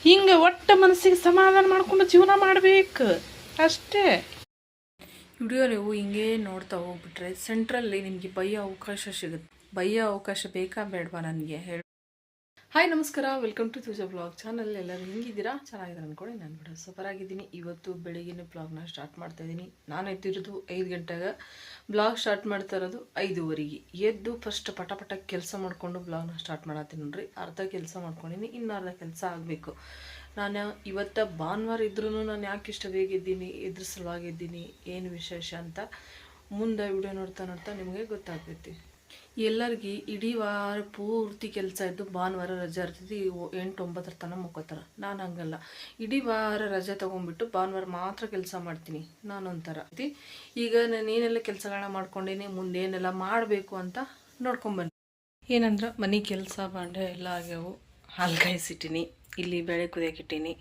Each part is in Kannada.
ಹಿಂಗೆ ಒಟ್ಟು ಮನಸ್ಸಿಗೆ ಸಮಾಧಾನ ಮಾಡ್ಕೊಂಡು ಜೀವನ ಮಾಡಬೇಕು ಅಷ್ಟೇ. ವಿಡಿಯೋ ನೀವು ಹಿಂಗೆ ನೋಡ್ತಾ ಹೋಗ್ಬಿಟ್ರೆ ಸೆಂಟ್ರಲ್ಲಿ ನಿಮಗೆ ಬಯ್ಯೋ ಅವಕಾಶ ಸಿಗುತ್ತೆ. ಬಯ್ಯೋ ಅವಕಾಶ ಬೇಕಾ ಬೇಡವಾ ನನಗೆ ಹೇಳಿ. ಹಾಯ್ ನಮಸ್ಕಾರ, ವೆಲ್ಕಮ್ ಟು ತುಜಾ ಬ್ಲಾಗ್ ಚಾನಲ್. ಎಲ್ಲರೂ ಹೆಂಗಿದ್ದೀರಾ? ಚೆನ್ನಾಗಿದ್ದಾರೆ ಅಂದ್ಕೊಳ್ಳಿ. ನಾನು ಕೂಡ ಸೂಪರ್ ಆಗಿದ್ದೀನಿ. ಇವತ್ತು ಬೆಳಗಿನ ಬ್ಲಾಗ್ನ ಸ್ಟಾರ್ಟ್ ಮಾಡ್ತಾ ಇದ್ದೀನಿ. ನಾನು ಎದ್ದಿರೋದು 5 ಗಂಟೆಗೆ, ಬ್ಲಾಗ್ ಸ್ಟಾರ್ಟ್ ಮಾಡ್ತಾ ಇರೋದು 5:15. ಎದ್ದು ಫಸ್ಟ್ ಪಟ ಕೆಲಸ ಮಾಡಿಕೊಂಡು ಬ್ಲಾಗ್ನ ಸ್ಟಾರ್ಟ್ ಮಾಡತ್ತೀನಿ ನೋಡ್ರಿ. ಅರ್ಧ ಕೆಲಸ ಮಾಡ್ಕೊಂಡಿನಿ, ಇನ್ನು ಅರ್ಧ ಕೆಲಸ ಆಗಬೇಕು. ನಾನು ಇವತ್ತು ಭಾನುವಾರ ಇದ್ರೂ ನಾನು ಯಾಕೆ ಇಷ್ಟ ಬೇಗ ಇದ್ದೀನಿ, ಇದ್ರ ಸಲುವಾಗಿದ್ದೀನಿ, ಏನು ವಿಶೇಷ ಅಂತ ಮುಂದೆ ವಿಡಿಯೋ ನೋಡ್ತಾ ನಿಮಗೆ ಗೊತ್ತಾಗ್ತೈತಿ. ಎಲ್ಲರಿಗೆ ಇಡೀ ವಾರ ಪೂರ್ತಿ ಕೆಲಸ ಇದ್ದು ಭಾನುವಾರ ರಜೆ ಇರ್ತೈತಿ, 8-9 ತನಕ ಮುಕ್ಕೋತಾರೆ. ನಾನು ಹಂಗಲ್ಲ, ಇಡೀ ವಾರ ರಜೆ ತೊಗೊಂಡ್ಬಿಟ್ಟು ಭಾನುವಾರ ಮಾತ್ರ ಕೆಲಸ ಮಾಡ್ತೀನಿ. ನಾನೊಂಥರ ಈಗ ನಾನು ಏನೆಲ್ಲ ಕೆಲಸಗಳನ್ನ ಮಾಡ್ಕೊಂಡೀನಿ, ಮುಂದೇನೆಲ್ಲ ಮಾಡಬೇಕು ಅಂತ ನೋಡ್ಕೊಂಬನ್ನಿ. ಏನಂದ್ರೆ ಮನೆ ಕೆಲಸ ಬಾಂಡೆ ಎಲ್ಲ ಆಗ್ಯಾವು. ಹಾಲು ಕಾಯಿಸಿಟ್ಟಿನಿ, ಇಲ್ಲಿ ಬೇಳೆ ಕುದಿಯೋಕಿಟ್ಟೀನಿ,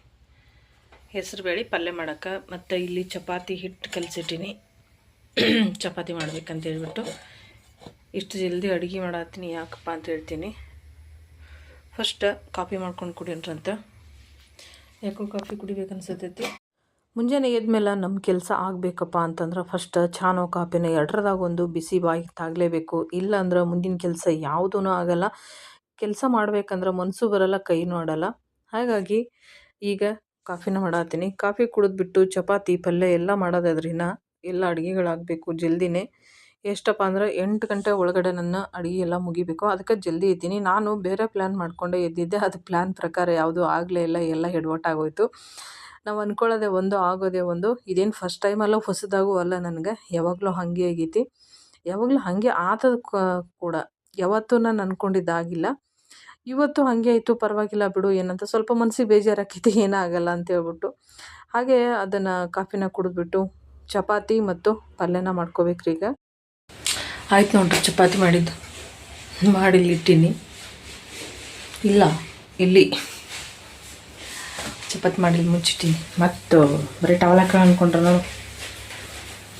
ಹೆಸರು ಬೇಳೆ ಪಲ್ಯ ಮಾಡೋಕ್ಕೆ, ಮತ್ತು ಇಲ್ಲಿ ಚಪಾತಿ ಹಿಟ್ಟು ಕಲಸಿಟ್ಟೀನಿ. ಚಪಾತಿ ಮಾಡ್ಬೇಕಂತ ಹೇಳ್ಬಿಟ್ಟು ಇಷ್ಟು ಜಲ್ದಿ ಅಡುಗೆ ಮಾಡತ್ತೀನಿ. ಯಾಕಪ್ಪ ಅಂತ ಹೇಳ್ತೀನಿ. ಫಸ್ಟ್ ಕಾಫಿ ಮಾಡ್ಕೊಂಡು ಕುಡಿಯೋಣ್ರಂತ. ಯಾಕೋ ಕಾಫಿ ಕುಡಿಬೇಕನ್ಸತೈತಿ. ಮುಂಜಾನೆ ಎದ್ಮೇಲೆ ನಮ್ಮ ಕೆಲಸ ಆಗಬೇಕಪ್ಪ ಅಂತಂದ್ರೆ ಫಸ್ಟ್ ಚಾನೋ ಕಾಫಿನ ಎರಡರದಾಗ ಒಂದು ಬಿಸಿ ಬಾಯಿ ತಾಗಲೇಬೇಕು. ಇಲ್ಲ ಅಂದ್ರೆ ಮುಂದಿನ ಕೆಲಸ ಯಾವುದೂ ಆಗಲ್ಲ. ಕೆಲಸ ಮಾಡ್ಬೇಕಂದ್ರೆ ಮನಸ್ಸು ಬರಲ್ಲ, ಕೈನೂ ಆಡಲ್ಲ. ಹಾಗಾಗಿ ಈಗ ಕಾಫಿನ ಮಾಡತ್ತೀನಿ. ಕಾಫಿ ಕುಡಿದ್ಬಿಟ್ಟು ಚಪಾತಿ ಪಲ್ಯ ಎಲ್ಲ ಮಾಡೋದಾದ್ರಿನ ಎಲ್ಲ ಅಡುಗೆಗಳಾಗಬೇಕು ಜಲ್ದಿನೇ. ಎಷ್ಟಪ್ಪ ಅಂದ್ರೆ 8 ಗಂಟೆ ಒಳಗಡೆ ನನ್ನ ಅಡುಗೆ ಎಲ್ಲ ಮುಗಿಬೇಕು. ಅದಕ್ಕೆ ಜಲ್ದಿ ಇದ್ದೀನಿ. ನಾನು ಬೇರೆ ಪ್ಲ್ಯಾನ್ ಮಾಡಿಕೊಂಡೇ ಎದ್ದಿದ್ದೆ. ಅದು ಪ್ಲ್ಯಾನ್ ಪ್ರಕಾರ ಯಾವುದೂ ಆಗಲೇ ಇಲ್ಲ, ಎಲ್ಲ ಎಡವಟ್ಟಾಗೋಯ್ತು. ನಾವು ಅಂದ್ಕೊಳ್ಳೋದೆ ಒಂದು, ಆಗೋದೇ ಒಂದು. ಇದೇನು ಫಸ್ಟ್ ಟೈಮಲ್ಲ, ಹೊಸದಾಗೂ ಅಲ್ಲ ನನಗೆ. ಯಾವಾಗಲೂ ಹಾಗೆ ಆಗೈತಿ, ಯಾವಾಗಲೂ ಹಾಗೆ ಆತದ ಕೂಡ. ಯಾವತ್ತೂ ನಾನು ಅಂದ್ಕೊಂಡಿದ್ದಾಗಿಲ್ಲ. ಇವತ್ತು ಹಾಗೆ ಆಯಿತು, ಪರವಾಗಿಲ್ಲ ಬಿಡು ಏನಂತ ಸ್ವಲ್ಪ ಮನಸ್ಸಿಗೆ ಬೇಜಾರಾಕೈತಿ, ಏನಾಗಲ್ಲ ಅಂತ ಹೇಳ್ಬಿಟ್ಟು ಹಾಗೆ ಅದನ್ನು ಕಾಫಿನ ಕುಡಿದ್ಬಿಟ್ಟು ಚಪಾತಿ ಮತ್ತು ಪಲ್ಯನ ಮಾಡ್ಕೋಬೇಕ್ರಿ. ಈಗ ಆಯ್ತು ನೋಡ್ರಿ, ಚಪಾತಿ ಮಾಡಿದ್ದು ಮಾಡಿಲ್ಲಿಟ್ಟೀನಿ. ಇಲ್ಲ ಇಲ್ಲಿ ಚಪಾತಿ ಮಾಡಿ ಮುಚ್ಚಿಟ್ಟೀನಿ. ಮತ್ತು ಬರೀ ಟವಲ್ ಹಾಕೋಣ ಅಂದ್ಕೊಂಡ್ರೆ ನಾವು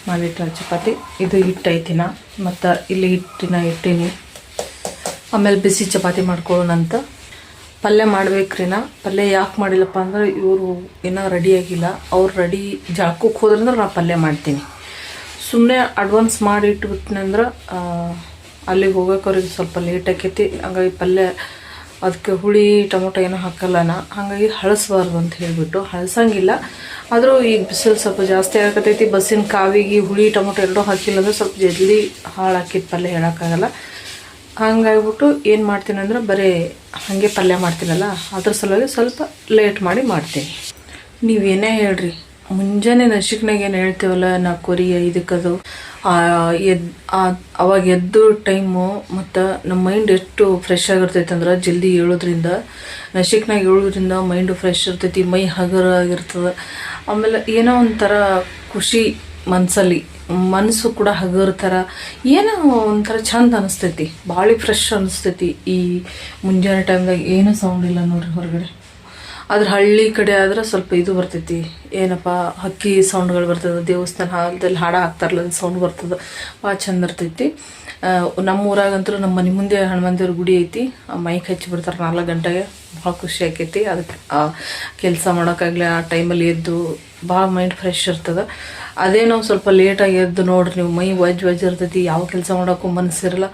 ಮಾಡಿಟ್ಟ ಚಪಾತಿ. ಇದು ಹಿಟ್ಟೈತಿನ, ಮತ್ತು ಇಲ್ಲಿ ಇಟ್ಟೀನಿ. ಆಮೇಲೆ ಬಿಸಿ ಚಪಾತಿ ಮಾಡ್ಕೊಳ್ಳೋಣಂತ. ಪಲ್ಯ ಮಾಡ್ಬೇಕ್ರಿನ. ಪಲ್ಯ ಯಾಕೆ ಮಾಡಿಲ್ಲಪ್ಪ ಅಂದ್ರೆ ಇವರು ಏನೋ ರೆಡಿಯಾಗಿಲ್ಲ. ಅವ್ರು ರೆಡಿ ಜಾಕಕ್ಕೆ ಹೋದ್ರಂದ್ರೆ ನಾನು ಪಲ್ಯ ಮಾಡ್ತೀನಿ. ಸುಮ್ಮನೆ ಅಡ್ವಾನ್ಸ್ ಮಾಡಿ ಇಟ್ಬಿಟ್ಟಿನಂದ್ರೆ ಅಲ್ಲಿಗೆ ಹೋಗೋಕೆ ಅವ್ರಿಗೆ ಸ್ವಲ್ಪ ಲೇಟ್ ಆಕೈತಿ. ಹಂಗಾಗಿ ಪಲ್ಯ ಅದಕ್ಕೆ ಹುಳಿ ಟೊಮೊಟೊ ಏನೋ ಹಾಕಲ್ಲನ, ಹಾಗಾಗಿ ಹಳಸ್ಬಾರ್ದು ಅಂತ ಹೇಳಿಬಿಟ್ಟು ಹಳಸಂಗಿಲ್ಲ. ಆದರೂ ಈಗ ಬಿಸಿಲು ಸ್ವಲ್ಪ ಜಾಸ್ತಿ ಆಗತೈತಿ. ಬಸ್ಸಿನ ಕಾವಿಗೆ ಹುಳಿ ಟೊಮೊಟೊ ಎರಡೂ ಹಾಕಿಲ್ಲ ಅಂದ್ರೆ ಸ್ವಲ್ಪ ಜಲ್ದಿ ಹಾಳಾಕಿದ ಪಲ್ಯ ಹೇಳೋಕ್ಕಾಗಲ್ಲ. ಹಂಗಾಗ್ಬಿಟ್ಟು ಏನು ಮಾಡ್ತೀನಿ ಅಂದ್ರೆ ಬರೀ ಹಾಗೆ ಪಲ್ಯ ಮಾಡ್ತೀನಲ್ಲ, ಅದ್ರ ಸಲುವಾಗಿ ಸ್ವಲ್ಪ ಲೇಟ್ ಮಾಡಿ ಮಾಡ್ತೀನಿ. ನೀವೇನೇ ಹೇಳ್ರಿ, ಮುಂಜಾನೆ ನಶಿಕ್ನಾಗ ಏನು ಹೇಳ್ತೀವಲ್ಲ 4:05 ಅವಾಗ ಎದ್ದು ಟೈಮು ಮತ್ತು ನಮ್ಮ ಮೈಂಡ್ ಎಷ್ಟು ಫ್ರೆಶ್ ಆಗಿರ್ತೈತೆ ಅಂದ್ರೆ ಜಲ್ದಿ ಏಳೋದ್ರಿಂದ, ನಶಿಕ್ನಾಗ ಏಳೋದ್ರಿಂದ ಮೈಂಡು ಫ್ರೆಶ್ ಇರ್ತೈತಿ, ಮೈ ಹಗರ ಆಗಿರ್ತದೆ. ಆಮೇಲೆ ಏನೋ ಒಂಥರ ಖುಷಿ ಮನಸ್ಸಲ್ಲಿ, ಮನಸ್ಸು ಕೂಡ ಹಗರ ಥರ ಏನೋ ಒಂಥರ ಚಂದ ಅನಿಸ್ತೈತಿ, ಭಾಳ ಫ್ರೆಶ್ ಅನಿಸ್ತೈತಿ. ಈ ಮುಂಜಾನೆ ಟೈಮ್ದಾಗ ಏನೂ ಸೌಂಡ್ ಇಲ್ಲ ನೋಡ್ರಿ ಹೊರಗಡೆ. ಆದ್ರೆ ಹಳ್ಳಿ ಕಡೆ ಆದ್ರೆ ಸ್ವಲ್ಪ ಇದು ಬರ್ತೈತಿ, ಏನಪ್ಪ ಹಕ್ಕಿ ಸೌಂಡ್ಗಳು ಬರ್ತದೆ, ದೇವಸ್ಥಾನ ಹಾಲದಲ್ಲಿ ಹಾಡ ಹಾಕ್ತಾರಲ್ಲ ಅದು ಸೌಂಡ್ ಬರ್ತದೆ, ಭಾಳ ಚಂದ ಇರ್ತೈತಿ. ನಮ್ಮ ಊರಾಗಂತೂ ನಮ್ಮ ಮನೆ ಮುಂದೆ ಹನುಮಾನ್ ದೇವ್ರ ಗುಡಿ ಐತಿ. ಮೈಕ್ ಹಚ್ಚಿ ಬಿಡ್ತಾರೆ 4 ಗಂಟೆಗೆ. ಭಾಳ ಖುಷಿ ಆಕೈತಿ. ಅದಕ್ಕೆ ಕೆಲಸ ಮಾಡೋಕ್ಕಾಗಲಿ ಆ ಟೈಮಲ್ಲಿ ಎದ್ದು ಭಾಳ ಮೈಂಡ್ ಫ್ರೆಶ್ ಇರ್ತದೆ. ಅದೇ ನಾವು ಸ್ವಲ್ಪ ಲೇಟಾಗಿ ಎದ್ದು ನೋಡ್ರಿ ನೀವು, ಮೈ ವಜ್ ಇರ್ತೈತಿ, ಯಾವ ಕೆಲಸ ಮಾಡೋಕ್ಕೂ ಮನಸ್ಸಿರಲ್ಲ.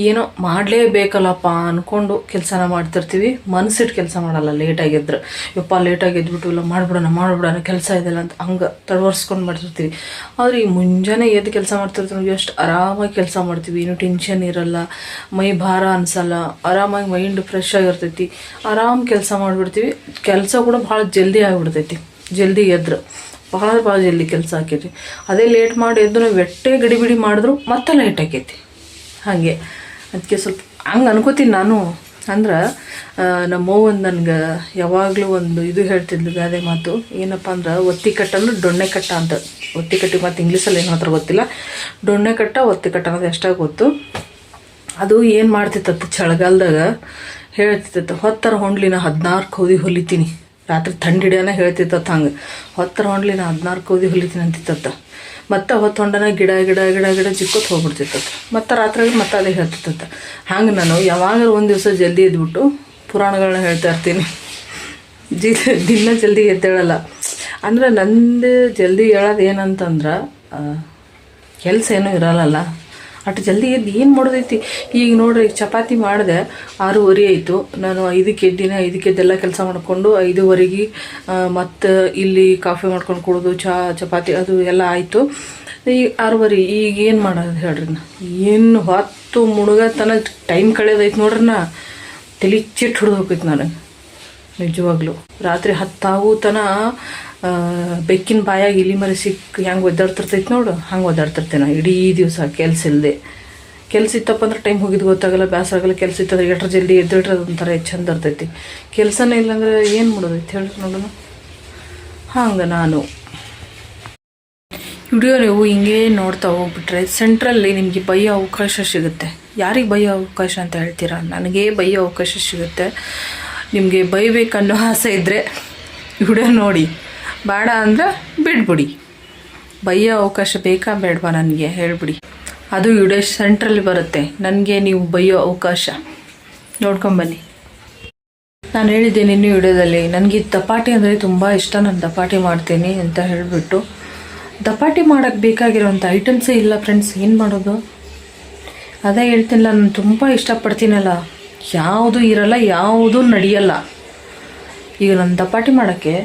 ಏನೋ ಮಾಡಲೇಬೇಕಲ್ಲಪ್ಪ ಅಂದ್ಕೊಂಡು ಕೆಲಸನ ಮಾಡ್ತಿರ್ತೀವಿ, ಮನಸ್ಸಿಟ್ಟು ಕೆಲಸ ಮಾಡಲ್ಲ. ಲೇಟಾಗಿದ್ರೆ ಯಪ್ಪ ಲೇಟಾಗಿ ಎದ್ಬಿಟ್ಟು ಇಲ್ಲ ಮಾಡಿಬಿಡೋಣ ಕೆಲಸ ಇದೆಲ್ಲ ಅಂತ ಹಂಗೆ ತಡವರ್ಸ್ಕೊಂಡು ಮಾಡ್ತಿರ್ತೀವಿ. ಆದರೆ ಈ ಮುಂಜಾನೆ ಎದ್ದು ಕೆಲಸ ಮಾಡ್ತಿರ್ತೀವಿ, ಎಷ್ಟು ಆರಾಮಾಗಿ ಕೆಲಸ ಮಾಡ್ತೀವಿ, ಏನೂ ಟೆನ್ಷನ್ ಇರಲ್ಲ, ಮೈ ಭಾರ ಅನಿಸಲ್ಲ, ಆರಾಮಾಗಿ ಮೈಂಡ್ ಫ್ರೆಶ್ ಆಗಿರ್ತೈತಿ, ಆರಾಮ್ ಕೆಲಸ ಮಾಡಿಬಿಡ್ತೀವಿ. ಕೆಲಸ ಕೂಡ ಭಾಳ ಜಲ್ದಿ ಆಗಿಬಿಡ್ತೈತಿ. ಜಲ್ದಿ ಎದ್ರೆ ಭಾಳ ಜಲ್ದಿ ಕೆಲಸ ಆಕೈತಿ. ಅದೇ ಲೇಟ್ ಮಾಡಿ ಎದ್ದು ನಾವು ಎಟ್ಟೆ ಗಡಿಬಿಡಿ ಮಾಡಿದ್ರು ಮತ್ತೆ ಲೇಟ್ ಆಕೈತಿ. ಹಾಗೆ ಅದಕ್ಕೆ ಸ್ವಲ್ಪ ಹಂಗೆ ಅನ್ಕೋತೀನಿ ನಾನು. ಅಂದ್ರೆ ನಮ್ಮವ್ವಂದು ನನಗೆ ಯಾವಾಗಲೂ ಒಂದು ಇದು ಹೇಳ್ತಿದ್ಲು ಗಾದೆ ಮಾತು, ಏನಪ್ಪ ಅಂದ್ರೆ ಒತ್ತಿ ಕಟ್ಟ ಅಂದ್ರೆ ಡೊಣ್ಣೆ ಕಟ್ಟ ಅಂತ. ಒತ್ತಿ ಕಟ್ಟಿ ಮತ್ತು ಇಂಗ್ಲೀಷಲ್ಲಿ ಏನೋ ಹತ್ರ ಗೊತ್ತಿಲ್ಲ, ಡೊಣ್ಣೆ ಕಟ್ಟ ಒತ್ತಿ ಕಟ್ಟ ಅನ್ನೋದು ಎಷ್ಟಾಗಿ ಗೊತ್ತು. ಅದು ಏನು ಮಾಡ್ತಿತ್ತು ಚಳಿಗಾಲದಾಗ ಹೇಳ್ತಿತ್ತು, ಹೊತ್ತರ ಹೊಂಡ್ಲಿನ 14 ಕೌದಿ ಹೊಲಿತೀನಿ. ರಾತ್ರಿ ಥಂಡಿ ಹಿಡಿಯೋನ ಹೇಳ್ತಿತ್ತ ಹಂಗೆ, ಹೊತ್ತರ ಹೊಂಡ್ಲಿನ 14 ಕೌದಿ ಹೊಲಿತೀನಿ ಅಂತಿತ್ತ. ಮತ್ತು ಹೊತ್ತು ಹೊಂಡನ ಗಿಡ ಚಿಕ್ಕೋತ್ ಹೋಗ್ಬಿಡ್ತಿತ್ತ. ಮತ್ತು ರಾತ್ರಿ ಮತ್ತೆ ಅದೇ ಹೇಳ್ತಿತ್ತ. ಹಂಗೆ ನಾನು ಯಾವಾಗ ಒಂದು ದಿವಸ ಜಲ್ದಿ ಎದ್ಬಿಟ್ಟು ಪುರಾಣಗಳನ್ನ ಹೇಳ್ತಾ ಇರ್ತೀನಿ. ದಿನ ಜಲ್ದಿ ಎದ್ದೇಳಲ್ಲ ಅಂದ್ರೆ ನಂದು ಜಲ್ದಿ ಹೇಳೋದು ಏನಂತಂದ್ರೆ ಕೆಲಸ ಏನೂ ಇರಲ್ಲಲ್ಲ, ಅಷ್ಟು ಜಲ್ದಿ ಎದ್ದು ಏನು ಮಾಡೋದೈತಿ. ಈಗ ನೋಡ್ರಿ, ಈಗ ಚಪಾತಿ ಮಾಡಿದೆ 6:30 ಆಯಿತು. ನಾನು 5ಕ್ಕೆ ಎದ್ದಿನ, 5ಕ್ಕೆ ಎದ್ದೆಲ್ಲ ಕೆಲಸ ಮಾಡಿಕೊಂಡು 5:15 ಮತ್ತು ಇಲ್ಲಿ ಕಾಫಿ ಮಾಡ್ಕೊಂಡು ಕುಡಿದು ಚಪಾತಿ ಅದು ಎಲ್ಲ ಆಯಿತು. ಈಗ 6:30 ಈಗ ಏನು ಮಾಡೋದು ಹೇಳ್ರಿ, ಏನು ಹೊತ್ತು ಮುಳುಗತನ ಟೈಮ್ ಕಳೆಯೋದೈತೆ ನೋಡ್ರಿ. ತಲೆ ಚಿಟ್ಟು ಹಿಡಿದು ಹೋಗ್ತೈತೆ ನನಗೆ ನಿಜವಾಗ್ಲೂ. ರಾತ್ರಿ 10 ತನ ಬೆಕ್ಕಿನ ಬಾಯಾಗ ಇಲಿ ಮರಿ ಸಿಕ್ಕಿ ಹೆಂಗೆ ಒದ್ದಾಡ್ತಿರ್ತೈತೆ ನೋಡು, ಹಂಗೆ ಒದ್ದಾಡ್ತಿರ್ತೇನೆ ಇಡೀ ದಿವಸ. ಕೆಲಸ ಇಲ್ಲದೆ, ಕೆಲಸ ಇತ್ತಪ್ಪ ಅಂದ್ರೆ ಟೈಮ್ ಹೋಗಿದ್ದು ಗೊತ್ತಾಗಲ್ಲ, ಬೇಸರ ಆಗಲ್ಲ. ಕೆಲಸ ಇತ್ತಂದ್ರೆ ಎಟ್ರ ಜಲ್ದಿ ಎದ್ದಿಟ್ರೆ ಅದೊಂಥರ ಚಂದ ಇರ್ತೈತಿ. ಕೆಲಸನೇ ಇಲ್ಲಾಂದ್ರೆ ಏನು ಮಾಡೋದೈತಿ ಹೇಳ್ರಿ ನೋಡೋಣ. ಹಂಗೆ ನಾನು ವಿಡಿಯೋ ನೀವು ಹಿಂಗೆ ನೋಡ್ತಾ ಹೋಗ್ಬಿಟ್ರೆ ಸೆಂಟ್ರಲ್ಲಿ ನಿಮಗೆ ಬೈಯೋ ಅವಕಾಶ ಸಿಗುತ್ತೆ. ಯಾರಿಗೆ ಬೈಯೋ ಅವಕಾಶ ಅಂತ ಹೇಳ್ತೀರಾ? ನನಗೆ ಬೈಯೋ ಅವಕಾಶ ಸಿಗುತ್ತೆ. ನಿಮಗೆ ಬೈಬೇಕನ್ನೋ ಆಸೆ ಇದ್ದರೆ ವಿಡಿಯೋ ನೋಡಿ, ಬೇಡ ಅಂದರೆ ಬಿಡ್ಬಿಡಿ. ಬೈಯೋ ಅವಕಾಶ ಬೇಕಾ ಬೇಡವಾ ನನಗೆ ಹೇಳ್ಬಿಡಿ. ಅದು ವಿಡಿಯೋ ಸೆಂಟ್ರಲ್ಲಿ ಬರುತ್ತೆ. ನನಗೆ ನೀವು ಬೈಯೋ ಅವಕಾಶ ನೋಡ್ಕೊಂಬನ್ನಿ. ನಾನು ಹೇಳಿದ್ದೆ ನಿನ್ನೆ ವಿಡಿಯೋದಲ್ಲಿ, ನನಗೆ ದಪಾಟಿ ಅಂದರೆ ತುಂಬ ಇಷ್ಟ, ನಾನು ದಪಾಟಿ ಮಾಡ್ತೀನಿ ಅಂತ ಹೇಳಿಬಿಟ್ಟು. ದಪಾಟಿ ಮಾಡೋಕ್ಕೆ ಬೇಕಾಗಿರೋಂಥ ಐಟಮ್ಸೇ ಇಲ್ಲ ಫ್ರೆಂಡ್ಸ್. ಏನು ಮಾಡೋದು? ಅದೇ ಹೇಳ್ತೀನಲ್ಲ, ನಾನು ತುಂಬ ಇಷ್ಟಪಡ್ತೀನಲ್ಲ, ಯಾವುದು ಇರಲ್ಲ, ಯಾವುದು ನಡೆಯಲ್ಲ. ಈಗ ನಾನು ದಪಾಟಿ ಮಾಡೋಕ್ಕೆ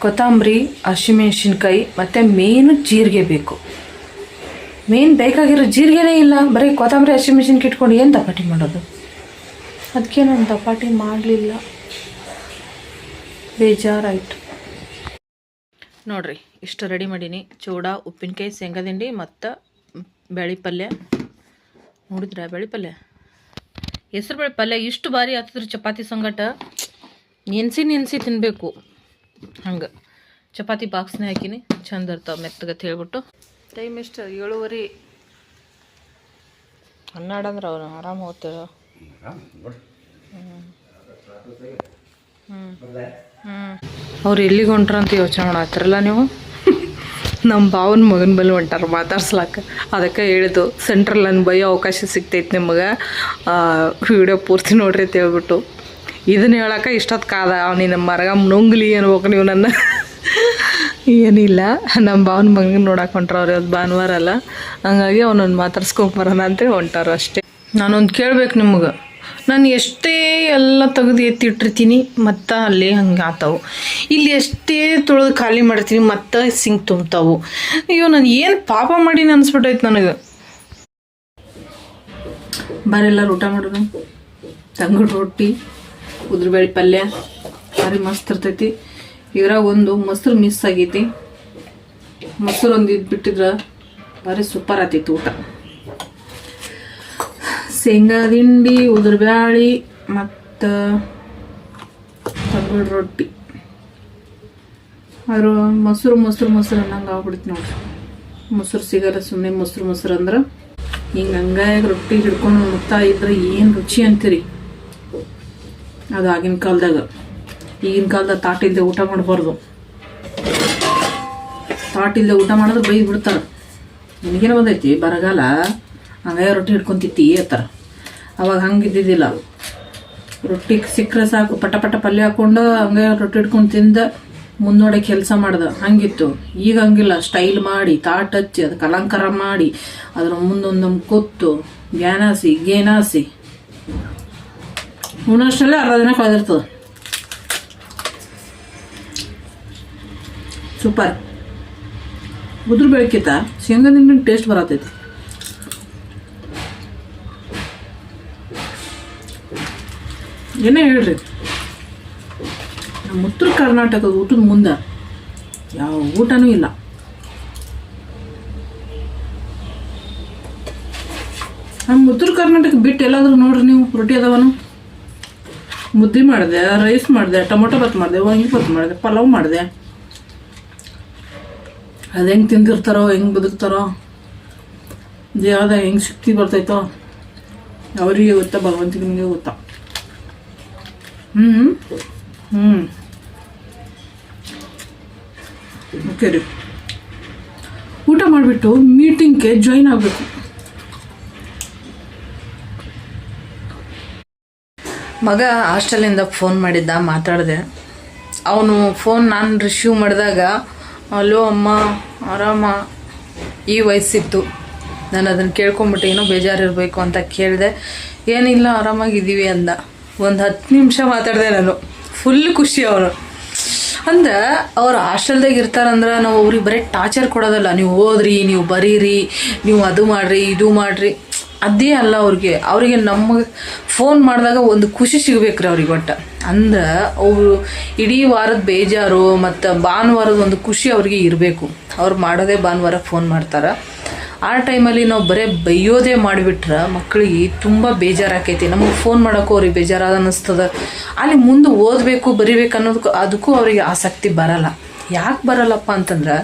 ಕೊತ್ತಂಬರಿ, ಹಸಿಮೆಣ್ಸಿನ್ಕಾಯಿ ಮತ್ತು ಮೇನು ಜೀರಿಗೆ ಬೇಕು. ಮೇನ್ ಬೇಕಾಗಿರೋ ಜೀರಿಗೆನೇ ಇಲ್ಲ, ಬರೀ ಕೊತ್ತಂಬರಿ ಹಸಿಮೆಣ್ಸಿನ್ಕಾಯಿ ಇಟ್ಕೊಂಡು ಏನು ದಪಾಟಿ ಮಾಡೋದು? ಅದಕ್ಕೆ ನಾನು ದಪಾಟಿ ಮಾಡಲಿಲ್ಲ, ಬೇಜಾರಾಯಿತು. ನೋಡಿರಿ, ಇಷ್ಟು ರೆಡಿ ಮಾಡೀನಿ. ಚೂಡ, ಉಪ್ಪಿನಕಾಯಿ, ಶೇಂಗಾ ದಿಂಡಿ ಮತ್ತು ಬೇಳೆ ಪಲ್ಯ. ನೋಡಿದ್ರೆ ಬೇಳೆ ಪಲ್ಯ, ಹೆಸ್ರು ಬೇಳೆ ಪಲ್ಯ ಇಷ್ಟು ಭಾರಿ ಆಗ್ತದ್ರಿ ಚಪಾತಿ ಸಂಗಟ. ನೆನೆಸಿ ತಿನ್ನಬೇಕು. ಹಂಗೆ ಚಪಾತಿ ಬಾಕ್ಸ್ನೇ ಹಾಕಿನಿ, ಚಂದ ಇರ್ತಾವೆ ಮೆತ್ತಗತ್ತೆ ಹೇಳ್ಬಿಟ್ಟು. ಟೈಮ್ ಎಷ್ಟು? 7:30. 12 ಅಂದ್ರೆ ಅವನು ಆರಾಮ ಹೋಗ್ತೇವೆ. ಅವ್ರು ಎಲ್ಲಿಗೆ ಹೊಂಟ್ರ ಅಂತ ಯೋಚನೆ ಮಾಡತ್ತಾರಲ್ಲ ನೀವು. ನಮ್ಮ ಭಾವನ ಮಗನ ಬಲ್ಲಿ ಹೊಂಟಾರ ಮಾತಾಡ್ಸ್ಲಾಕ. ಅದಕ್ಕೆ ಹೇಳಿದ್ದು ಸೆಂಟ್ರಲ್ಲಿ ನನ್ನ ಬೈಯೋ ಅವಕಾಶ ಸಿಗ್ತೈತೆ ನಿಮಗೆ, ವಿಡಿಯೋ ಪೂರ್ತಿ ನೋಡ್ರಿ ಅಂತ ಹೇಳ್ಬಿಟ್ಟು. ಇದನ್ನ ಹೇಳೋಕೆ ಇಷ್ಟೊತ್ತು ಕಾದ ಅವನಿನ ಮರಗ ನುಂಗ್ಲಿ ಅನ್ಬೇಕು ನೀವು ನನ್ನ. ಏನಿಲ್ಲ, ನಮ್ಮ ಭಾವನ ಮಗನ ನೋಡಕ್ಕೆ ಹೊಂಟ್ರ ಅವ್ರು. ಅದು ಭಾನುವಾರ ಅಲ್ಲ, ಹಂಗಾಗಿ ಅವನನ್ನು ಮಾತಾಡ್ಸ್ಕೊಂಬರೋಣ ಅಂತೇಳಿ ಹೊಂಟಾರು ಅಷ್ಟೇ. ನಾನೊಂದು ಕೇಳ್ಬೇಕು ನಿಮ್ಗೆ, ನಾನು ಎಷ್ಟೇ ಎಲ್ಲ ತೆಗೆದು ಎತ್ತಿಟ್ಟಿರ್ತೀನಿ ಮತ್ತು ಅಲ್ಲಿ ಹಂಗೆ ಆತಾವು. ಇಲ್ಲಿ ಎಷ್ಟೇ ತೊಳೆದು ಖಾಲಿ ಮಾಡಿರ್ತೀನಿ ಮತ್ತು ಸಿಂಕ್ ತುಂಬ್ತಾವು. ಅಯ್ಯೋ, ನಾನು ಏನು ಪಾಪ ಮಾಡೀನಿ ಅನ್ಸ್ಬಿಟ್ಟೈತೆ ನನಗೆ. ಬಾರೆಲ್ಲರೂ ಊಟ ಮಾಡೋದು. ತಂಗುಡು ರೊಟ್ಟಿ, ಉದ್ರಬೇಳೆ ಪಲ್ಯ ಭಾರಿ ಮಸ್ತ್ ಇರ್ತೈತಿ. ಇದ್ರಾಗ ಒಂದು ಮೊಸರು ಮಿಸ್ ಆಗೈತಿ. ಮೊಸರು ಒಂದು ಇದ್ಬಿಟ್ಟಿದ್ರೆ ಭಾರಿ ಸೂಪರ್ ಆಗ್ತೈತಿ ಊಟ. ಶೇಂಗಾ ದಿಂಡಿ, ಉದ್ರಬ್ಯಾಳಿ ಮತ್ತು ತಂಗುಡು ರೊಟ್ಟಿ. ಆದ್ರೂ ಮೊಸರು ಅನ್ನಂಗೆ ಆಗ್ಬಿಡ್ತು ನೋಡ್ರಿ. ಮೊಸರು ಸಿಗಲ್ಲ, ಸುಮ್ಮನೆ ಮೊಸರು ಅಂದ್ರೆ ಹಿಂಗೆ ಹಂಗಾಗಿ ರೊಟ್ಟಿ ಹಿಡ್ಕೊಂಡು ಮುತ್ತಾ ಇದ್ರೆ ಏನು ರುಚಿ ಅಂತೀರಿ. ಅದು ಆಗಿನ ಕಾಲದಾಗ. ಈಗಿನ ಕಾಲದಾಗ ತಾಟಿಲ್ದೆ ಊಟ ಮಾಡಬಾರ್ದು. ತಾಟಿಲ್ದೆ ಊಟ ಮಾಡಿದ್ರೆ ಬೈದು ಬಿಡ್ತಾರೆ. ನಿನಗೇನು ಬಂದೈತಿ ಬರಗಾಲ, ಹಂಗಾಗಿ ರೊಟ್ಟಿ ಹಿಡ್ಕೊಂತಿತ್ತಿ ಅಂತಾರೆ. ಅವಾಗ ಹಂಗೆ ಇದ್ದಿದ್ದಿಲ್ಲ. ರೊಟ್ಟಿ ಸಿಕ್ಕರೆ ಸಾಕು, ಪಟ ಪಲ್ಯ ಹಾಕ್ಕೊಂಡು ಹಂಗೆ ರೊಟ್ಟಿ ಹಿಡ್ಕೊಂಡು ತಿಂದ ಮುಂದೋಡೆ ಕೆಲಸ ಮಾಡ್ದೆ. ಹಂಗಿತ್ತು. ಈಗ ಹಂಗಿಲ್ಲ. ಸ್ಟೈಲ್ ಮಾಡಿ, ತಾಟ್ ಹಚ್ಚಿ, ಅದಕ್ಕೆ ಅಲಂಕಾರ ಮಾಡಿ, ಅದ್ರ ಮುಂದೊಂದೊಂದು ಕೊತ್ತು ಗೇನಾಸಿ ಉಣ್ಣಷ್ಟಲ್ಲೇ ಅರ್ಧ ದಿನ ಕಳೆದಿರ್ತದೆ. ಸೂಪರ್. ಉದ್ರ ಬೆಳಕಿತ್ತ ಶೇಂಗಾದಿಂದ ಟೇಸ್ಟ್ ಬರತೈತಿ. ಏನೇ ಹೇಳ್ರಿ, ನಮ್ಮ ಉತ್ತರ ಕರ್ನಾಟಕದ ಊಟದ ಮುಂದೆ ಯಾವ ಊಟನೂ ಇಲ್ಲ. ನಮ್ಮ ಉತ್ತರ ಕರ್ನಾಟಕ ಬಿಟ್ಟು ಎಲ್ಲಾದ್ರೂ ನೋಡ್ರಿ ನೀವು, ರೊಟ್ಟಿ ಅದಾವನು. ಮುದ್ದೆ ಮಾಡಿದೆ, ರೈಸ್ ಮಾಡಿದೆ, ಟೊಮೊಟೊ ಬಾತ್ ಮಾಡಿದೆ, ವಾಂಗಿಬಾತ್ ಮಾಡಿದೆ, ಪಲಾವ್ ಮಾಡಿದೆ. ಅದು ಹೆಂಗೆ ತಿಂದಿರ್ತಾರೋ, ಹೆಂಗೆ ಬದುಕ್ತಾರೋ, ದೇಹದ ಹೆಂಗೆ ಶಕ್ತಿ ಬರ್ತೈತೋ ಅವರಿಗೆ ಗೊತ್ತಾ, ಭಗವಂತನಿಗೆ ನಿಮಗೆ ಗೊತ್ತಾ. ಓಕೆ ರೀ, ಊಟ ಮಾಡಿಬಿಟ್ಟು ಮೀಟಿಂಗ್ಗೆ ಜಾಯಿನ್ ಆಗಬೇಕು. ಮಗ ಹಾಸ್ಟೆಲಿಂದ ಫೋನ್ ಮಾಡಿದ್ದ, ಮಾತಾಡಿದೆ. ಅವನು ಫೋನ್ ನಾನು ರಿಸೀವ್ ಮಾಡಿದಾಗ ಅಲೋ ಅಮ್ಮ ಆರಾಮ ಈ ವಯಸ್ಸಿತ್ತು. ನಾನು ಅದನ್ನು ಕೇಳ್ಕೊಂಬಿಟ್ಟು ಏನೋ ಬೇಜಾರಿರಬೇಕು ಅಂತ ಕೇಳಿದೆ. ಏನಿಲ್ಲ ಆರಾಮಾಗಿದ್ದೀವಿ ಅಂದ. ಒಂದು 10 ನಿಮಿಷ ಮಾತಾಡಿದೆ ನಾನು. ಫುಲ್ ಖುಷಿ ಅವನು. ಅಂದ್ರೆ ಅವ್ರು ಹಾಸ್ಟೆಲ್ದಾಗ ಇರ್ತಾರಂದ್ರೆ ನಾವು ಅವ್ರಿಗೆ ಬರೀ ಟಾರ್ಚರ್ ಕೊಡೋದಲ್ಲ, ನೀವು ಓದ್ರಿ, ನೀವು ಬರೀರಿ, ನೀವು ಅದು ಮಾಡಿರಿ, ಇದು ಮಾಡಿರಿ, ಅದೇ ಅಲ್ಲ ಅವ್ರಿಗೆ ನಮಗೆ ಫೋನ್ ಮಾಡಿದಾಗ ಒಂದು ಖುಷಿ ಸಿಗ್ಬೇಕ್ರಿ ಅವ್ರಿಗೆ. ಒಟ್ಟು ಅಂದ್ರೆ ಅವರು ಇಡೀ ವಾರದ ಬೇಜಾರು ಮತ್ತು ಭಾನುವಾರದ ಒಂದು ಖುಷಿ ಅವ್ರಿಗೆ ಇರಬೇಕು. ಅವ್ರು ಮಾಡೋದೇ ಭಾನುವಾರ ಫೋನ್ ಮಾಡ್ತಾರೆ. ಆ ಟೈಮಲ್ಲಿ ನಾವು ಬರೀ ಬೈಯೋದೇ ಮಾಡಿಬಿಟ್ರೆ ಮಕ್ಕಳಿಗೆ ತುಂಬ ಬೇಜಾರಾಕೈತಿ. ನಮಗೆ ಫೋನ್ ಮಾಡೋಕ್ಕೂ ಅವ್ರಿಗೆ ಬೇಜಾರಾದ ಅನ್ನಿಸ್ತದೆ. ಅಲ್ಲಿ ಮುಂದೆ ಓದಬೇಕು ಬರಿಬೇಕು ಅದಕ್ಕೂ ಅವರಿಗೆ ಆಸಕ್ತಿ ಬರಲ್ಲ. ಯಾಕೆ ಬರಲ್ಲಪ್ಪ ಅಂತಂದ್ರೆ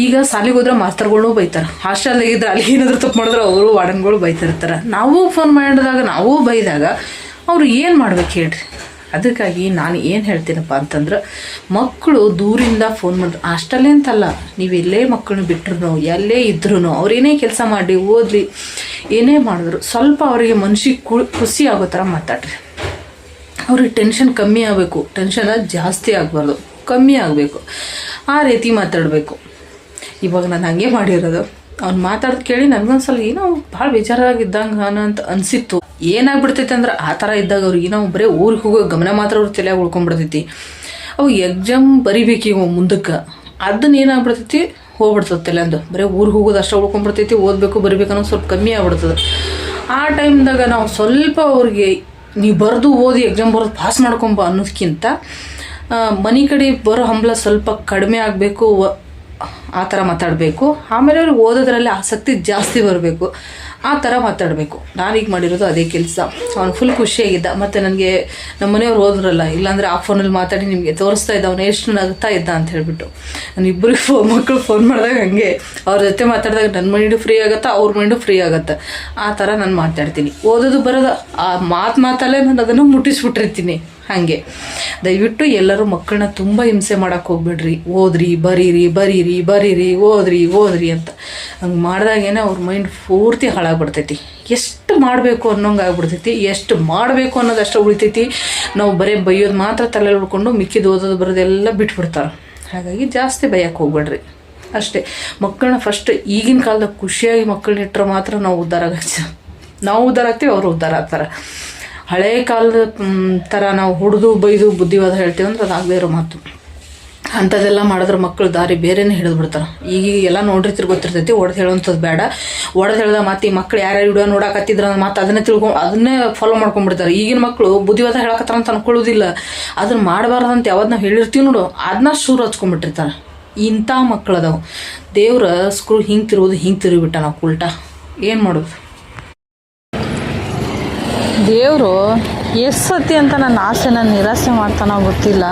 ಈಗ ಶಾಲೆಗೆ ಹೋದ್ರೆ ಮಾಸ್ತರ್ಗಳು ಬೈತಾರೆ. ಹಾಸ್ಟೆಲ್ದಾಗಿದ್ರೆ ಅಲ್ಲಿ ಏನಾದರೂ ತಪ್ಪು ಮಾಡಿದ್ರೆ ಅವರು ವಾರ್ಡನ್ಗಳು ಬೈತಿರ್ತಾರೆ. ನಾವು ಫೋನ್ ಮಾಡಿದಾಗ ನಾವು ಬೈದಾಗ ಅವರು ಏನು ಮಾಡ್ಬೇಕು ಹೇಳ್ರಿ. ಅದಕ್ಕಾಗಿ ನಾನು ಏನು ಹೇಳ್ತೀನಪ್ಪ ಅಂತಂದ್ರೆ ಮಕ್ಕಳು ದೂರಿಂದ ಫೋನ್ ಮಾಡಿದ್ರು ಅಷ್ಟಲ್ಲೇ ಅಂತಲ್ಲ, ನೀವು ಎಲ್ಲೇ ಮಕ್ಕಳನ್ನ ಬಿಟ್ಟರು ಎಲ್ಲೇ ಇದ್ರೂ ಅವ್ರೇನೇ ಕೆಲಸ ಮಾಡಿ ಓದಲಿ ಏನೇ ಮಾಡಿದ್ರು ಸ್ವಲ್ಪ ಅವರಿಗೆ ಮನ್ಸಿಗೆ ಖುಷಿ ಆಗೋ ಥರ ಮಾತಾಡ್ರಿ. ಅವ್ರಿಗೆ ಟೆನ್ಷನ್ ಕಮ್ಮಿ ಆಗಬೇಕು. ಟೆನ್ಷನ್ ಜಾಸ್ತಿ ಆಗಬಾರ್ದು, ಕಮ್ಮಿ ಆಗಬೇಕು. ಆ ರೀತಿ ಮಾತಾಡಬೇಕು. ಇವಾಗ ನಾನು ಹಾಗೆ ಮಾಡಿರೋದು. ಅವ್ನು ಮಾತಾಡೋದು ಕೇಳಿ ನನಗೊಂದ್ಸಲ ಏನೋ ಭಾಳ ಬೇಜಾರಾಗಿದ್ದಂಗೆ ಅಂತ ಅನಿಸಿತ್ತು. ಏನಾಗ್ಬಿಡ್ತೈತೆ ಅಂದ್ರೆ ಆ ಥರ ಇದ್ದಾಗ ಅವ್ರಿಗೆ ನಾವು ಬರೀ ಊರಿಗೆ ಹೋಗೋ ಗಮನ ಮಾತ್ರ ಅವ್ರ ತಲೆಯಾಗಿ ಉಳ್ಕೊಂಡ್ಬಿಡ್ತೈತಿ. ಅವು ಎಕ್ಸಾಮ್ ಬರಿಬೇಕೀಗ ಮುಂದಕ್ಕೆ, ಅದನ್ನ ಏನಾಗ್ಬಿಡ್ತೈತಿ ಹೋಗ್ಬಿಡ್ತದೆ ತಲೆಂದು. ಬರೀ ಊರಿಗೆ ಹೋಗೋದು ಅಷ್ಟೇ ಉಳ್ಕೊಂಡ್ಬಿಡ್ತೈತಿ. ಓದಬೇಕು ಬರಿಬೇಕು ಅನ್ನೋದು ಸ್ವಲ್ಪ ಕಮ್ಮಿ ಆಗ್ಬಿಡ್ತದೆ. ಆ ಟೈಮ್ದಾಗ ನಾವು ಸ್ವಲ್ಪ ಅವ್ರಿಗೆ ನೀವು ಬರೆದು ಓದಿ ಎಕ್ಸಾಮ್ ಬರೋದು ಪಾಸ್ ಮಾಡ್ಕೊಂಬ ಅನ್ನೋದಕ್ಕಿಂತ ಮನೆ ಕಡೆ ಬರೋ ಹಂಬಲ ಸ್ವಲ್ಪ ಕಡಿಮೆ ಆಗಬೇಕು, ಆ ಥರ ಮಾತಾಡಬೇಕು. ಆಮೇಲೆ ಅವ್ರಿಗೆ ಓದೋದ್ರಲ್ಲಿ ಆಸಕ್ತಿ ಜಾಸ್ತಿ ಬರಬೇಕು. ಆ ಥರ ಮಾತಾಡಬೇಕು. ನಾನೀಗ ಮಾಡಿರೋದು ಅದೇ ಕೆಲಸ. ಅವ್ನು ಫುಲ್ ಖುಷಿಯಾಗಿದ್ದ. ಮತ್ತು ನನಗೆ ನಮ್ಮ ಮನೆಯವ್ರು ಹೋದ್ರಲ್ಲ, ಇಲ್ಲಾಂದರೆ ಆ ಫೋನಲ್ಲಿ ಮಾತಾಡಿ ನಿಮಗೆ ತೋರಿಸ್ತಾ ಇದ್ದ ಅವನು ಎಷ್ಟು ನಗ್ತಾ ಇದ್ದ ಅಂತ ಹೇಳ್ಬಿಟ್ಟು. ನಾನು ಇಬ್ಬರಿಗೆ ಮಕ್ಕಳು ಫೋನ್ ಮಾಡಿದಾಗ ಹಾಗೆ ಅವ್ರ ಜೊತೆ ಮಾತಾಡಿದಾಗ ನನ್ನ ಮೈಂಡು ಫ್ರೀ ಆಗುತ್ತೆ, ಅವ್ರ ಮೈಂಡು ಫ್ರೀ ಆಗುತ್ತೆ. ಆ ಥರ ನಾನು ಮಾತಾಡ್ತೀನಿ. ಓದೋದು ಬರೋದು ಆ ಮಾತಲ್ಲೇ ನಾನು ಅದನ್ನು ಮುಟ್ಟಿಸ್ಬಿಟ್ಟಿರ್ತೀನಿ. ಹಾಗೆ ದಯವಿಟ್ಟು ಎಲ್ಲರೂ ಮಕ್ಕಳನ್ನ ತುಂಬ ಹಿಂಸೆ ಮಾಡೋಕ್ಕೆ ಹೋಗ್ಬಿಡ್ರಿ. ಓದ್ರಿ ಬರೀರಿ ಬರೀರಿ ಬರೀರಿ ಓದ್ರಿ ಅಂತ ಹಂಗೆ ಮಾಡಿದಾಗೇನೆ ಅವ್ರ ಮೈಂಡ್ ಪೂರ್ತಿ ಹಾಳಾಗ್ಬಿಡ್ತೈತಿ. ಎಷ್ಟು ಮಾಡಬೇಕು ಅನ್ನೋಂಗೆ ಆಗ್ಬಿಡ್ತೈತಿ. ಎಷ್ಟು ಮಾಡಬೇಕು ಅನ್ನೋದಷ್ಟು ಉಳಿತೈತಿ. ನಾವು ಬರೀ ಬೈಯೋದು ಮಾತ್ರ ತಲೆಯಲ್ಲಿ ಉಳ್ಕೊಂಡು ಮಿಕ್ಕಿದ್ದು ಓದೋದು ಬರೋದೆಲ್ಲ ಬಿಟ್ಬಿಡ್ತಾರೆ. ಹಾಗಾಗಿ ಜಾಸ್ತಿ ಬೈಯಕ್ಕೆ ಹೋಗ್ಬೇಡ್ರಿ ಅಷ್ಟೇ. ಮಕ್ಕಳನ್ನ ಫಸ್ಟ್ ಈಗಿನ ಕಾಲದಾಗ ಖುಷಿಯಾಗಿ ಮಕ್ಕಳನ್ನ ಇಟ್ಟರೆ ಮಾತ್ರ ನಾವು ಉದ್ಧಾರ ಆಗ್ತೀವಿ, ಅವರು ಉದ್ಧಾರ ಆಗ್ತಾರೆ. ಹಳೇ ಕಾಲದ ಥರ ನಾವು ಹೊಡೆದು ಬೈದು ಬುದ್ಧಿವಾದ ಹೇಳ್ತೀವಿ ಅಂದ್ರೆ ಅದಾಗದೇ ಇರೋ ಮಾತು. ಅಂಥದ್ದೆಲ್ಲ ಮಾಡಿದ್ರೆ ಮಕ್ಕಳು ದಾರಿ ಬೇರೆನೇ ಹಿಡಿದು ಬಿಡ್ತಾರೆ. ಈಗ ಎಲ್ಲ ನೋಡಿರ್ತಿರ್ ಗೊತ್ತಿರ್ತೈತಿ. ಒಡೆದು ಹೇಳೋಂಥದ್ದು ಬೇಡ. ಒಡೆದು ಹೇಳ್ದ ಮಾತು ಈ ಮಕ್ಳು ಯಾರ್ಯಾರು ವಿಡಿಯೋ ನೋಡಕತ್ತಿದ್ರ ಅನ್ನೋ ಮಾತು ಅದನ್ನೇ ಫಾಲೋ ಮಾಡ್ಕೊಂಡ್ಬಿಡ್ತಾರೆ. ಈಗಿನ ಮಕ್ಕಳು ಬುದ್ಧಿವಾದ ಹೇಳಕತ್ತಾರ ಅಂತ ಅನ್ಕೊಳ್ಳೋದಿಲ್ಲ. ಅದನ್ನು ಮಾಡಬಾರ್ದಂತ ಯಾವ್ದು ನಾವು ಹೇಳಿರ್ತೀವಿ ನೋಡು, ಅದನ್ನ ಶೂರು ಹಚ್ಕೊಂಡ್ಬಿಟ್ಟಿರ್ತಾರೆ. ಇಂಥ ಮಕ್ಕಳು ಅದಾವೆ. ದೇವ್ರ ಸ್ಕ್ರೂ ಹಿಂಗೆ ತಿರುವುದು ಹಿಂಗೆ ತಿರುಗಿಬಿಟ್ಟ. ನಾವು ಉಲ್ಟಾ ಏನು ಮಾಡೋದು? ದೇವರು ಎಷ್ಟು ಸತಿ ಅಂತ ನನ್ನ ಆಸೆನ ನಿರಾಸೆ ಮಾಡ್ತಾನೋ ಗೊತ್ತಿಲ್ಲ.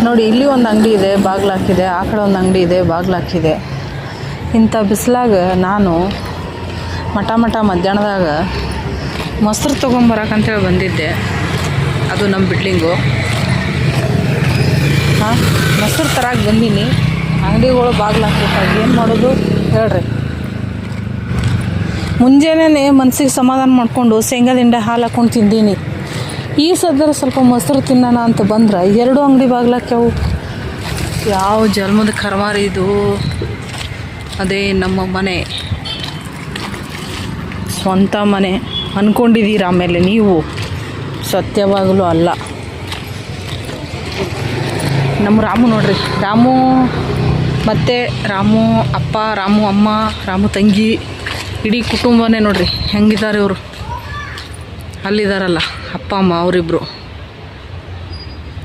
ನೋಡಿ, ಇಲ್ಲಿ ಒಂದು ಅಂಗಡಿ ಇದೆ, ಬಾಗಿಲು ಹಾಕಿದೆ. ಆ ಕಡೆ ಒಂದು ಅಂಗಡಿ ಇದೆ, ಬಾಗಿಲು ಹಾಕಿದೆ. ಇಂಥ ಬಿಸಿಲಾಗ ನಾನು ಮಠ ಮಧ್ಯಾಹ್ನದಾಗ ಮೊಸರು ತೊಗೊಂಬರಕ್ಕಂತೇಳಿ ಬಂದಿದ್ದೆ. ಅದು ನಮ್ಮ ಬಿಲ್ಡಿಂಗು. ಮೊಸರು ತರಕ್ಕೆ ಬಂದೀನಿ. ಅಂಗಡಿಗಳು ಬಾಗಿಲು ಹಾಕ್ಬೇಕಾಗಿ ಏನು ಮಾಡೋದು ಹೇಳ್ರಿ. ಮುಂಜಾನೆ ಮನಸ್ಸಿಗೆ ಸಮಾಧಾನ ಮಾಡಿಕೊಂಡು ಶೇಂಗಾ ದಿಂಡೆ ಹಾಲು ಹಾಕ್ಕೊಂಡು ತಿಂದೀನಿ. ಈ ಸದ್ದರೆ ಸ್ವಲ್ಪ ಮೊಸರು ತಿನ್ನೋಣ ಅಂತ ಬಂದ್ರೆ 2 ಅಂಗಡಿ ಬಾಗ್ಲಾಕ್ಯಾವು. ಯಾವ ಜನ್ಮದ ಕರ್ಮಾರಿ ಇದು. ಅದೇ ನಮ್ಮ ಮನೆ, ಸ್ವಂತ ಮನೆ ಅಂದ್ಕೊಂಡಿದ್ದೀರ. ಆಮೇಲೆ ನೀವು ಸತ್ಯವಾಗಲೂ ಅಲ್ಲ. ನಮ್ಮ ರಾಮು ನೋಡ್ರಿ, ರಾಮು ಮತ್ತು ರಾಮು ಅಪ್ಪ, ರಾಮು ಅಮ್ಮ, ರಾಮು ತಂಗಿ, ಇಡೀ ಕುಟುಂಬನೇ ನೋಡ್ರಿ ಹೆಂಗಿದ್ದಾರೆ ಇವರು. ಅಲ್ಲಿದ್ದಾರಲ್ಲ ಅಪ್ಪ ಅಮ್ಮ, ಅವರಿಬ್ಬರು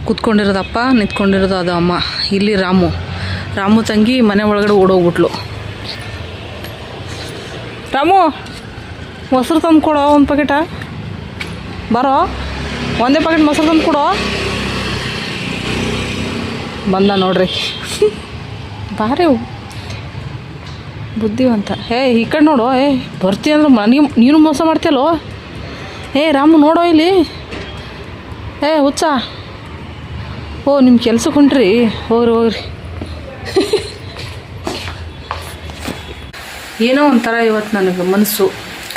ಕೂತ್ಕೊಂಡಿರೋದು ಅಪ್ಪ, ನಿಂತ್ಕೊಂಡಿರೋದು ಅದು ಅಮ್ಮ. ಇಲ್ಲಿ ರಾಮು ತಂಗಿ ಮನೆ ಒಳಗಡೆ ಓಡೋಗ್ಬಿಟ್ಲು. ರಾಮು, ಮೊಸರು ತಂದು ಕೊಡೋ ಒಂದು ಪ್ಯಾಕೆಟ. ಬರೋ, ಒಂದೇ ಪ್ಯಾಕೆಟ್ ಮೊಸರು ತಂದು ಕೊಡೋ. ಬಂದ ನೋಡ್ರಿ. ಬಾರೇ ಬುದ್ಧಿವಂತ. ಈ ಕಡೆ ನೋಡು. ಬರ್ತೀಯ ಅಂದ್ರೆ ನೀನು ಮೋಸ ಮಾಡ್ತೀಯಲ್ಲೋ. ರಾಮು ನೋಡೋ ಇಲ್ಲಿ. ಹುಚ್ಚ. ನಿಮ್ಮ ಕೆಲ್ಸಕ್ಕೆ ಹೊಂಟ್ರಿ, ಹೋಗ್ರಿ. ಏನೋ ಒಂಥರ ಇವತ್ತು ನನಗೆ ಮನಸ್ಸು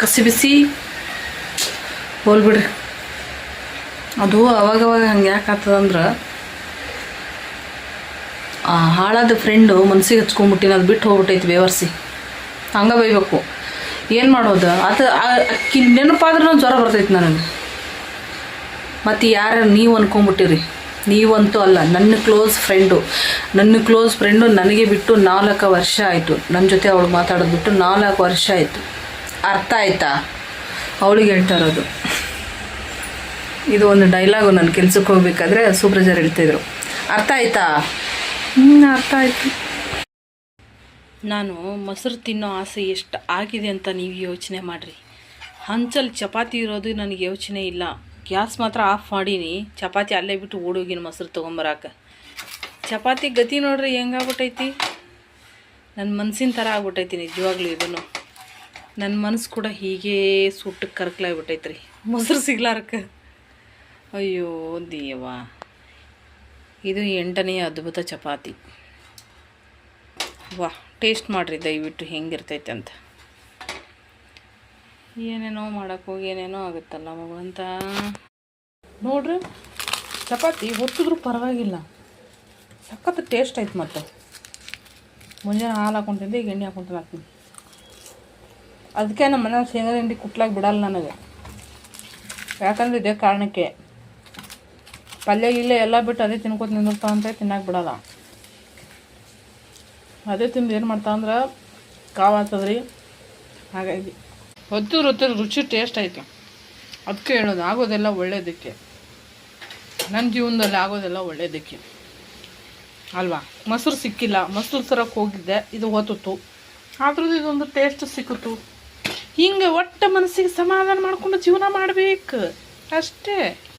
ಕಸಿ ಬಿಸಿ. ಹೋಲ್ಬಿಡ್ರಿ. ಅದು ಅವಾಗವಾಗ ಹಂಗೆ ಯಾಕೆ ಆಗ್ತದಂದ್ರೆ ಆ ಹಾಳಾದ ಫ್ರೆಂಡು ಮನಸ್ಸಿಗೆ ಹಚ್ಕೊಂಡ್ಬಿಟ್ಟಿನ ಅದು ಬಿಟ್ಟು ಹೋಗ್ಬಿಟ್ಟೈತಿ ಬೇವರ್ಸಿ. ಹಂಗೆ ಬೈಬೇಕು. ಏನು ಮಾಡೋದು ಅದು ಅಕ್ಕಿ ನೆನಪಾದ್ರೆ ನಾನು ಜ್ವರ ಬರ್ತೈತಿ ನನಗೆ. ಮತ್ತು ಯಾರು ನೀವು ಅನ್ಕೊಂಬಿಟ್ಟಿರಿ, ನೀವಂತೂ ಅಲ್ಲ, ನನ್ನ ಕ್ಲೋಸ್ ಫ್ರೆಂಡು ನನಗೆ ಬಿಟ್ಟು 4 ವರ್ಷ ಆಯಿತು. ನನ್ನ ಜೊತೆ ಅವಳು ಮಾತಾಡೋದು ಬಿಟ್ಟು 4 ವರ್ಷ ಆಯಿತು. ಅರ್ಥ ಆಯ್ತಾ? ಅವಳಿಗೆ ಹೇಳ್ತಾ ಇರೋದು ಇದು. ಒಂದು ಡೈಲಾಗು ನನ್ನ ಕೆಲ್ಸಕ್ಕೆ ಹೋಗ್ಬೇಕಾದ್ರೆ ಸೂಪ್ರಜರ್ ಹೇಳ್ತಾಯಿದ್ರು. ಅರ್ಥ ಆಯ್ತಾ? ಅರ್ಥ ಆಯಿತು. ನಾನು ಮೊಸರು ತಿನ್ನೋ ಆಸೆ ಎಷ್ಟು ಆಗಿದೆ ಅಂತ ನೀವು ಯೋಚನೆ ಮಾಡಿರಿ. ಹಂಚಲ್ಲಿ ಚಪಾತಿ ಇರೋದು ನನಗೆ ಯೋಚನೆ ಇಲ್ಲ. ಗ್ಯಾಸ್ ಮಾತ್ರ ಆಫ್ ಮಾಡೀನಿ, ಚಪಾತಿ ಅಲ್ಲೇ ಬಿಟ್ಟು ಓಡೋಗಿನ ಮೊಸರು ತೊಗೊಂಬರಾಕ. ಚಪಾತಿ ಗತಿ ನೋಡ್ರಿ ಹೆಂಗಾಗ್ಬಿಟ್ಟೈತಿ. ನನ್ನ ಮನಸ್ಸಿನ ಥರ ಆಗ್ಬಿಟ್ಟೈತಿ ನಿಜವಾಗ್ಲೂ. ಇದನ್ನು ನನ್ನ ಮನಸ್ಸು ಕೂಡ ಹೀಗೇ ಸುಟ್ಟು ಕರ್ಕಲಾಗ್ಬಿಟ್ಟೈತ್ರಿ ಮೊಸರು ಸಿಗ್ಲಾರಕ್ಕೆ. ಅಯ್ಯೋ ದೇವ, ಇದು 8ನೇ ಅದ್ಭುತ ಚಪಾತಿ. ವಾ, ಟೇಸ್ಟ್ ಮಾಡಿರಿ ದಯವಿಟ್ಟು ಹೆಂಗಿರ್ತೈತೆ ಅಂತ. ಏನೇನೋ ಮಾಡೋಕ್ಕೋಗಿ ಏನೇನೋ ಆಗುತ್ತಲ್ಲ ಭಗವಂತ. ನೋಡ್ರಿ, ಚಪಾತಿ ಹೊತ್ತಿದ್ರೂ ಪರವಾಗಿಲ್ಲ, ಸಖತ್ ಟೇಸ್ಟ್ ಐತೆ. ಮತ್ತು ಮುಂಜಾನೆ ಹಾಲು ಹಾಕ್ಕೊಂತಿದ್ದೆ, ಈಗ ಎಣ್ಣೆ ಹಾಕ್ಕೊಂತ ಹಾಕ್ತೀನಿ. ಅದಕ್ಕೆ ನಮ್ಮ ಮನೇಲಿ ಶೇಂಗಾ ಹಿಂಡಿ ಕುಟ್ಲಾಗಿ ಬಿಡಲ್ಲ ನನಗೆ. ಯಾಕಂದರೆ ಇದೇ ಕಾರಣಕ್ಕೆ. ಪಲ್ಯ ಗಿಲ್ಲೆ ಎಲ್ಲ ಬಿಟ್ಟು ಅದೇ ತಿನ್ಕೋತ ನಿಂದಿರ್ತಾವಂತ ತಿನ್ನಕ್ಕೆ ಬಿಡಲ್ಲ. ಅದೇ ತಿಂದು ಏನು ಮಾಡ್ತಾ ಅಂದ್ರೆ ಕಾವಾಗ್ತದ್ರಿ. ಹಾಗಾಗಿ ಹೊತ್ತು ರುಚಿ ಟೇಸ್ಟ್ ಆಯಿತು. ಅದಕ್ಕೆ ಹೇಳೋದು, ಆಗೋದೆಲ್ಲ ಒಳ್ಳೇದಕ್ಕೆ. ನನ್ನ ಜೀವನದಲ್ಲಿ ಆಗೋದೆಲ್ಲ ಒಳ್ಳೇದಕ್ಕೆ ಅಲ್ವಾ. ಮೊಸರು ಸಿಕ್ಕಿಲ್ಲ, ಮೊಸರು ತರಕ್ಕೆ ಹೋಗಿದ್ದೆ, ಇದು ಹೊತ್ತಿತ್ತು. ಆದ್ರೂ ಇದೊಂದು ಟೇಸ್ಟ್ ಸಿಕ್ಕಿತು. ಹಿಂಗೆ ಒಟ್ಟು ಮನಸ್ಸಿಗೆ ಸಮಾಧಾನ ಮಾಡ್ಕೊಂಡು ಜೀವನ ಮಾಡಬೇಕು ಅಷ್ಟೇ.